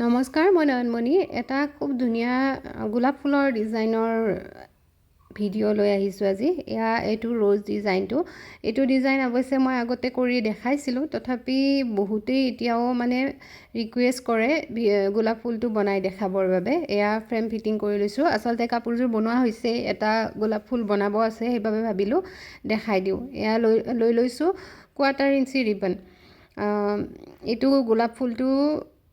নমস্কাৰ, মই নয়নমণি। এটা খুব ধুনীয়া গোলাপ ফুলৰ ডিজাইনৰ ভিডিঅ' লৈ আহিছোঁ আজি। এইটো ৰ'জ ডিজাইনটো। এইটো ডিজাইন অৱশ্যে মই আগতে কৰি দেখাইছিলোঁ, তথাপি বহুতেই এতিয়াও মানে ৰিকুৱেষ্ট কৰে গোলাপ ফুলটো বনাই দেখাবৰ বাবে। ফ্ৰেম ফিটিং কৰি লৈছোঁ। আচলতে কাপোৰযোৰ বনোৱা হৈছে, এটা গোলাপ ফুল বনাব আছে, সেইবাবে ভাবিলোঁ দেখাই দিওঁ। লৈ লৈছোঁ 1/4 ইঞ্চি ৰিবন। এইটো গোলাপ ফুলটো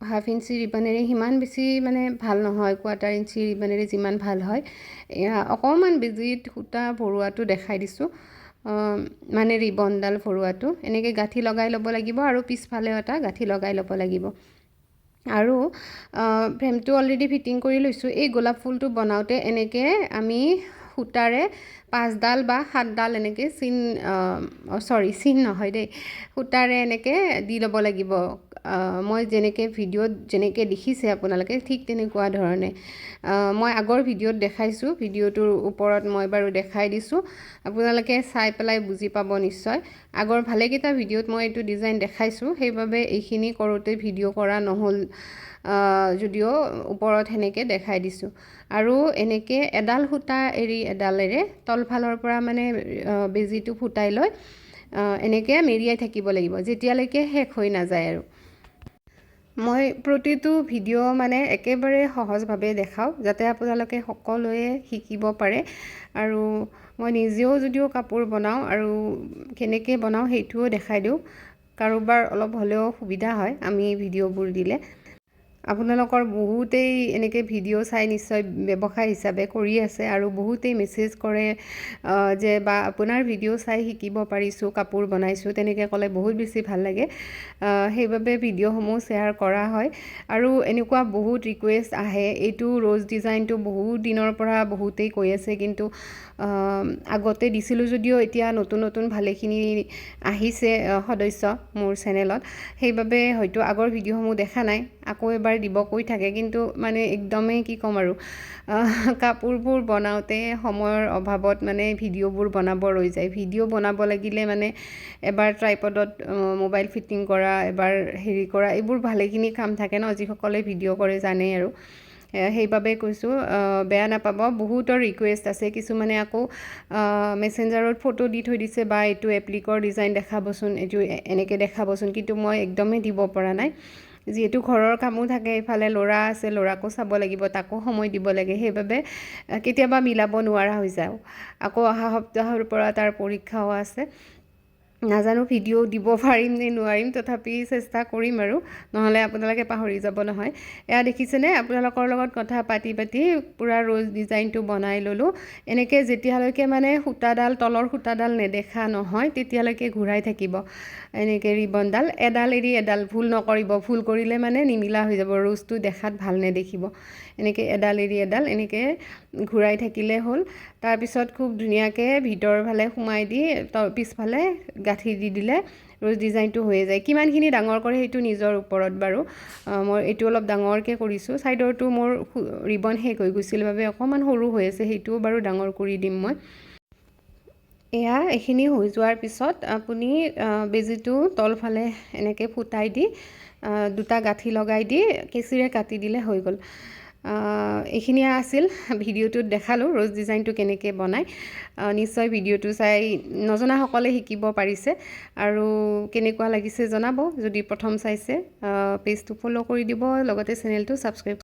1/2 ইঞ্চি ৰিবনেৰে সিমান বেছি মানে ভাল নহয়, 1/4 ইঞ্চি ৰিবনেৰে যিমান ভাল হয়। অকণমান বেজিত সূতা ভৰোৱাটো দেখাই দিছোঁ, মানে ৰিবনডাল ভৰোৱাটো। এনেকৈ গাঁঠি লগাই ল'ব লাগিব আৰু পিছফালেও এটা গাঁঠি লগাই ল'ব লাগিব। আৰু ফ্ৰেমটো অলৰেডি ফিটিং কৰি লৈছোঁ। এই গোলাপ ফুলটো বনাওঁতে এনেকৈ আমি সূতাৰে 5ডাল বা 7ডাল এনেকৈ চিন নহয় দেই, সূতাৰে এনেকৈ দি ল'ব লাগিব। মই যেনেকৈ ভিডিঅ'ত যেনেকৈ দেখিছে আপোনালোকে, ঠিক তেনেকুৱা ধৰণে মই আগৰ ভিডিঅ'ত দেখাইছোঁ। ভিডিঅ'টোৰ ওপৰত মই বাৰু দেখাই দিছোঁ, আপোনালোকে চাই পেলাই বুজি পাব নিশ্চয়। আগৰ ভালেকেইটা ভিডিঅ'ত মই এইটো ডিজাইন দেখাইছোঁ, সেইবাবে এইখিনি কৰোঁতে ভিডিঅ' কৰা নহ'ল যদিও ওপৰত সেনেকৈ দেখাই দিছোঁ। আৰু এনেকৈ এডাল সূতা এৰি এডালেৰে তলফালৰ পৰা মানে বেজিটো ফুটাই লৈ এনেকৈ মেৰিয়াই থাকিব লাগিব যেতিয়ালৈকে শেষ হৈ নাযায়। আৰু মই প্ৰতিটো ভিডিঅ' মানে একেবাৰে সহজভাৱে দেখাওঁ, যাতে আপোনালোকে সকলোৱে শিকিব পাৰে। আৰু মই নিজেও যদিও কাপোৰ বনাওঁ আৰু কেনেকৈ বনাওঁ সেইটোও দেখাই দিওঁ, কাৰোবাৰ অলপ হ'লেও সুবিধা হয় আমি ভিডিঅ'বোৰ দিলে। আপোনালোকৰ বহুতেই এনেকৈ ভিডিঅ' চাই নিশ্চয় ব্যৱসায় হিচাপে কৰি আছে, আৰু বহুতেই মেছেজ কৰে যে বা আপোনাৰ ভিডিঅ' চাই শিকিব পাৰিছোঁ, কাপোৰ বনাইছোঁ, তেনেকৈ ক'লে বহুত বেছি ভাল লাগে। সেইবাবে ভিডিঅ'সমূহ শ্বেয়াৰ কৰা হয়। আৰু এনেকুৱা বহুত ৰিকুৱেষ্ট আহে। এইটো ৰ'জ ডিজাইনটো বহুত দিনৰ পৰা বহুতেই কৈ আছে, কিন্তু আগতে দিছিলোঁ যদিও এতিয়া নতুন নতুন ভালেখিনি আহিছে সদস্য মোৰ চেনেলত, সেইবাবে হয়তো আগৰ ভিডিঅ'সমূহ দেখা নাই। আকৌ এবাৰ দিব কৈ থাকে, কিন্তু মানে একদমেই কি ক'ম আৰু, কাপোৰবোৰ বনাওঁতে সময়ৰ অভাৱত মানে ভিডিঅ'বোৰ বনাব ৰৈ যায়। ভিডিঅ' বনাব লাগিলে মানে এবাৰ ট্ৰাইপডত মোবাইল ফিটিং কৰা, এবাৰ হেৰি কৰা, এইবোৰ ভালেখিনি কাম থাকে ন, যিসকলে ভিডিঅ' কৰে জানেই। আৰু সেইবাবে কৈছোঁ, বেয়া নাপাব। বহুতৰ ৰিকুৱেষ্ট আছে, কিছুমানে আকৌ মেছেঞ্জাৰত ফটো দি থৈ দিছে, বা এইটো এপ্লিকৰ ডিজাইন দেখাবচোন, এইটো এনেকৈ দেখাবচোন, কিন্তু মই একদমেই দিব পৰা নাই। যিহেতু ঘৰৰ কামো থাকে, ইফালে ল'ৰা আছে, ল'ৰাকো চাব লাগিব, তাকো সময় দিব লাগে, সেইবাবে কেতিয়াবা মিলাব নোৱাৰা হৈ যাওঁ। আকৌ অহা সপ্তাহৰ পৰা তাৰ পৰীক্ষাও আছে। নাজানো ভিডিঅ' দিব পাৰিম নে নোৱাৰিম, তথাপি চেষ্টা কৰিম আৰু, নহ'লে আপোনালোকে পাহৰি যাব নহয়। দেখিছেনে, আপোনালোকৰ লগত কথা পাতি পাতি পূৰা ৰ'জ ডিজাইনটো বনাই ল'লোঁ। এনেকৈ যেতিয়ালৈকে মানে সূতাডাল, তলৰ সূতাডাল নেদেখা নহয়, তেতিয়ালৈকে ঘূৰাই থাকিব এনেকৈ ৰিবনডাল। এডাল এৰি এডাল, ভুল নকৰিব, ভুল কৰিলে মানে নিমিলা হৈ যাব, ৰ'জটো দেখাত ভাল নেদেখিব। এনেকৈ এডাল এৰি এডাল এনেকৈ ঘূৰাই থাকিলে হ'ল। তাৰপিছত খুব ধুনীয়াকৈ ভিতৰৰ ফালে সোমাই দি পিছফালে গাঁঠি দি দিলে ৰ'জ ডিজাইনটো হৈয়ে যায়। কিমানখিনি ডাঙৰ কৰে সেইটো নিজৰ ওপৰত বাৰু। মই এইটো অলপ ডাঙৰকৈ কৰিছোঁ, ছাইডৰটো মোৰ ৰিবন শেষ হৈ গৈছিল বাবে অকণমান সৰু হৈ আছে, সেইটোও বাৰু ডাঙৰ কৰি দিম মই। এইখিনি হৈ যোৱাৰ পিছত আপুনি বেজিটো তলফালে এনেকৈ ফুটাই দি 2টা গাঁঠি লগাই দি কেঁচিৰে কাটি দিলে হৈ গ'ল। এইখিনিয়ে আছিল, ভিডিঅ'টোত দেখালোঁ ৰ'জ ডিজাইনটো কেনেকৈ বনায়। নিশ্চয় ভিডিঅ'টো চাই নজনাসকলে শিকিব পাৰিছে, আৰু কেনেকুৱা লাগিছে জনাব। যদি প্ৰথম চাইছে পেজটো ফ'ল' কৰি দিব, লগতে চেনেলটো ছাবস্ক্ৰাইব